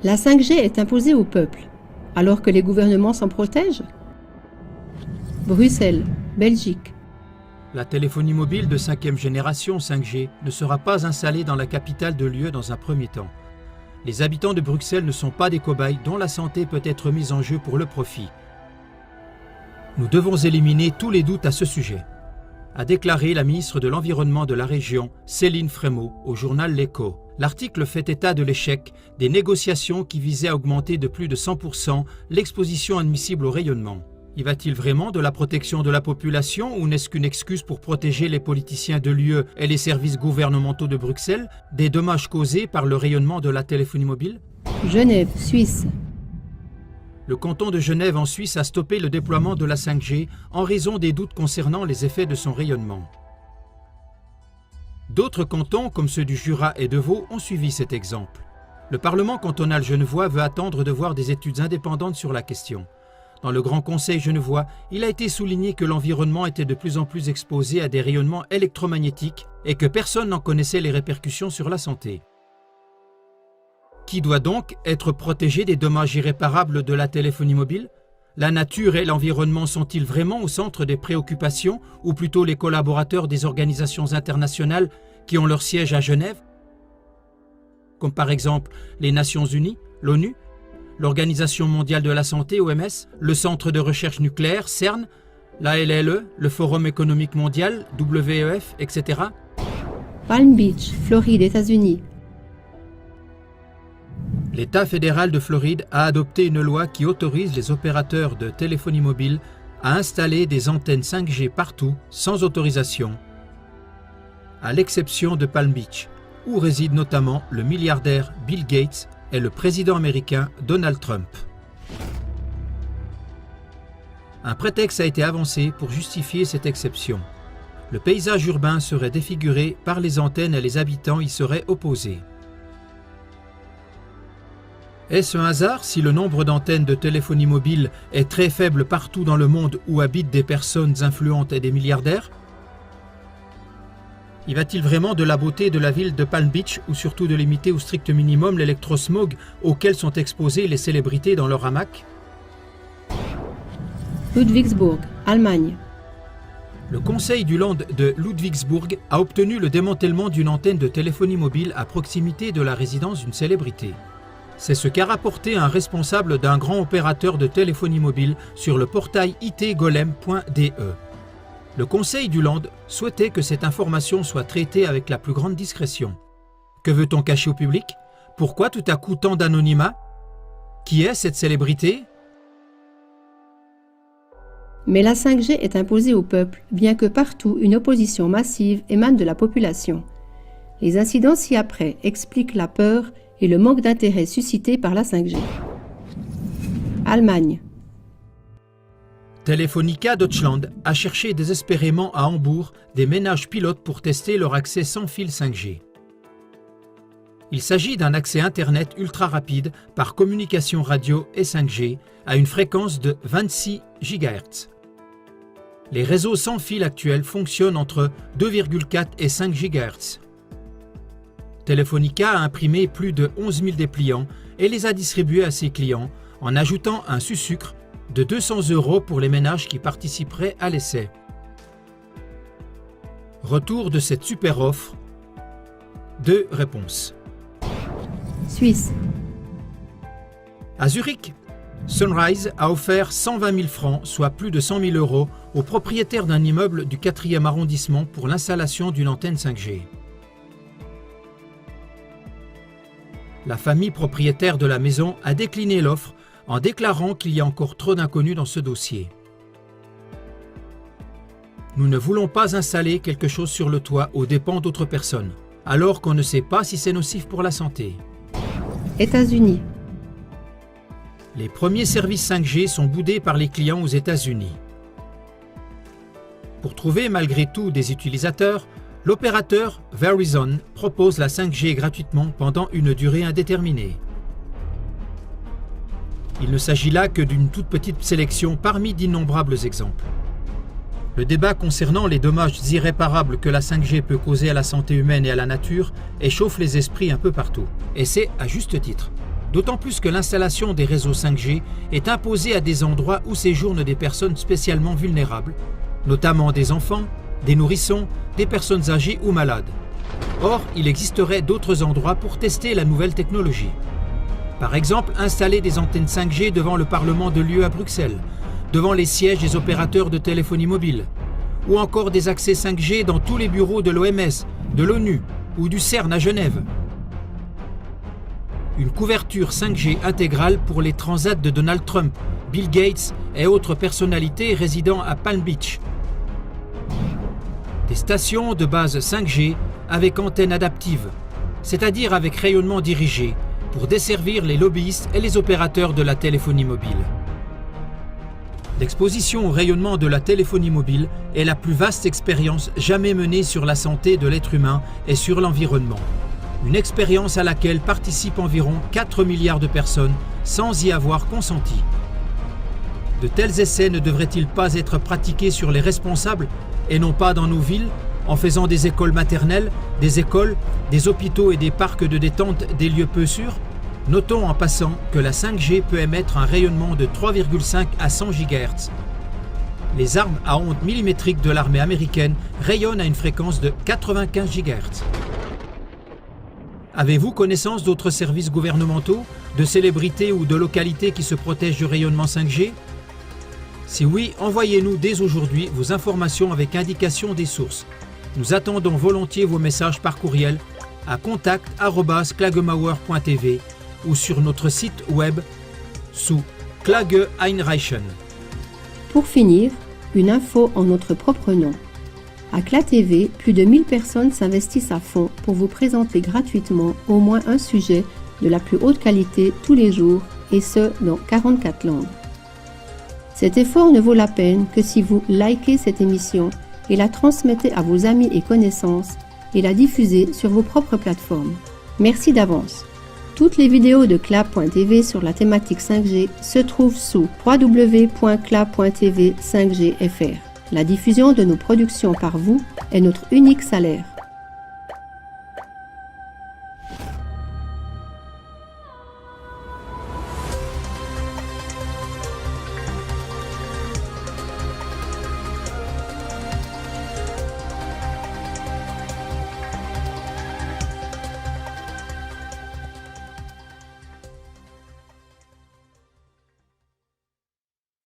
La 5G est imposée au peuple, alors que les gouvernements s'en protègent. Bruxelles, Belgique. La téléphonie mobile de 5e génération 5G ne sera pas installée dans la capitale de l'UE dans un premier temps. Les habitants de Bruxelles ne sont pas des cobayes dont la santé peut être mise en jeu pour le profit. Nous devons éliminer tous les doutes à ce sujet, a déclaré la ministre de l'Environnement de la région, Céline Frémaux, au journal L'Écho. L'article fait état de l'échec des négociations qui visaient à augmenter de plus de 100% l'exposition admissible au rayonnement. Y va-t-il vraiment de la protection de la population ou n'est-ce qu'une excuse pour protéger les politiciens de l'UE et les services gouvernementaux de Bruxelles des dommages causés par le rayonnement de la téléphonie mobile? Genève, Suisse. Le canton de Genève en Suisse a stoppé le déploiement de la 5G en raison des doutes concernant les effets de son rayonnement. D'autres cantons, comme ceux du Jura et de Vaud, ont suivi cet exemple. Le Parlement cantonal genevois veut attendre de voir des études indépendantes sur la question. Dans le Grand Conseil genevois, il a été souligné que l'environnement était de plus en plus exposé à des rayonnements électromagnétiques et que personne n'en connaissait les répercussions sur la santé. Qui doit donc être protégé des dommages irréparables de la téléphonie mobile? La nature et l'environnement sont-ils vraiment au centre des préoccupations ou plutôt les collaborateurs des organisations internationales qui ont leur siège à Genève? Comme par exemple les Nations Unies, l'ONU, l'Organisation mondiale de la santé, OMS, le Centre de recherche nucléaire, CERN, la LLE, le Forum économique mondial, WEF, etc. Palm Beach, Floride, États-Unis. L'État fédéral de Floride a adopté une loi qui autorise les opérateurs de téléphonie mobile à installer des antennes 5G partout, sans autorisation, à l'exception de Palm Beach, où réside notamment le milliardaire Bill Gates et le président américain Donald Trump. Un prétexte a été avancé pour justifier cette exception. Le paysage urbain serait défiguré par les antennes et les habitants y seraient opposés. Est-ce un hasard si le nombre d'antennes de téléphonie mobile est très faible partout dans le monde où habitent des personnes influentes et des milliardaires? Y va-t-il vraiment de la beauté de la ville de Palm Beach ou surtout de limiter au strict minimum l'électrosmog auquel sont exposées les célébrités dans leur hamac? Ludwigsburg, Allemagne. Le conseil du Land de Ludwigsburg a obtenu le démantèlement d'une antenne de téléphonie mobile à proximité de la résidence d'une célébrité. C'est ce qu'a rapporté un responsable d'un grand opérateur de téléphonie mobile sur le portail itgolem.de. Le Conseil du Land souhaitait que cette information soit traitée avec la plus grande discrétion. Que veut-on cacher au public? Pourquoi tout à coup tant d'anonymat? Qui est cette célébrité? Mais la 5G est imposée au peuple, bien que partout une opposition massive émane de la population. Les incidents ci-après expliquent la peur et le manque d'intérêt suscité par la 5G. Allemagne. Telefonica Deutschland a cherché désespérément à Hambourg des ménages pilotes pour tester leur accès sans fil 5G. Il s'agit d'un accès Internet ultra rapide par communication radio et 5G à une fréquence de 26 GHz. Les réseaux sans fil actuels fonctionnent entre 2,4 et 5 GHz. Telefonica a imprimé plus de 11 000 dépliants et les a distribués à ses clients en ajoutant un sucre de 200 € pour les ménages qui participeraient à l'essai. Retour de cette super offre. 2 réponses. Suisse. À Zurich, Sunrise a offert 120 000 francs, soit plus de 100 000 € aux propriétaires d'un immeuble du 4e arrondissement pour l'installation d'une antenne 5G. La famille propriétaire de la maison a décliné l'offre en déclarant qu'il y a encore trop d'inconnus dans ce dossier. Nous ne voulons pas installer quelque chose sur le toit aux dépens d'autres personnes, alors qu'on ne sait pas si c'est nocif pour la santé. États-Unis. Les premiers services 5G sont boudés par les clients aux États-Unis. Pour trouver malgré tout des utilisateurs, l'opérateur Verizon propose la 5G gratuitement pendant une durée indéterminée. Il ne s'agit là que d'une toute petite sélection parmi d'innombrables exemples. Le débat concernant les dommages irréparables que la 5G peut causer à la santé humaine et à la nature échauffe les esprits un peu partout. Et c'est à juste titre. D'autant plus que l'installation des réseaux 5G est imposée à des endroits où séjournent des personnes spécialement vulnérables, notamment des enfants, des nourrissons, des personnes âgées ou malades. Or, il existerait d'autres endroits pour tester la nouvelle technologie. Par exemple, installer des antennes 5G devant le Parlement de l'UE à Bruxelles, devant les sièges des opérateurs de téléphonie mobile, ou encore des accès 5G dans tous les bureaux de l'OMS, de l'ONU ou du CERN à Genève. Une couverture 5G intégrale pour les transats de Donald Trump, Bill Gates et autres personnalités résidant à Palm Beach. Des stations de base 5G avec antenne adaptive, c'est-à-dire avec rayonnement dirigé, pour desservir les lobbyistes et les opérateurs de la téléphonie mobile. L'exposition au rayonnement de la téléphonie mobile est la plus vaste expérience jamais menée sur la santé de l'être humain et sur l'environnement. Une expérience à laquelle participent environ 4 milliards de personnes sans y avoir consenti. De tels essais ne devraient-ils pas être pratiqués sur les responsables et non pas dans nos villes, en faisant des écoles maternelles, des écoles, des hôpitaux et des parcs de détente des lieux peu sûrs? Notons en passant que la 5G peut émettre un rayonnement de 3,5 à 100 GHz. Les armes à ondes millimétriques de l'armée américaine rayonnent à une fréquence de 95 GHz. Avez-vous connaissance d'autres services gouvernementaux, de célébrités ou de localités qui se protègent du rayonnement 5G? Si oui, envoyez-nous dès aujourd'hui vos informations avec indication des sources. Nous attendons volontiers vos messages par courriel à contact@klagemauer.tv ou sur notre site web sous Klage Einreichen. Pour finir, une info en notre propre nom. À CLA TV, plus de 1000 personnes s'investissent à fond pour vous présenter gratuitement au moins un sujet de la plus haute qualité tous les jours, et ce, dans 44 langues. Cet effort ne vaut la peine que si vous likez cette émission et la transmettez à vos amis et connaissances et la diffusez sur vos propres plateformes. Merci d'avance. Toutes les vidéos de CLA.tv sur la thématique 5G se trouvent sous www.cla.tv 5G FR. La diffusion de nos productions par vous est notre unique salaire.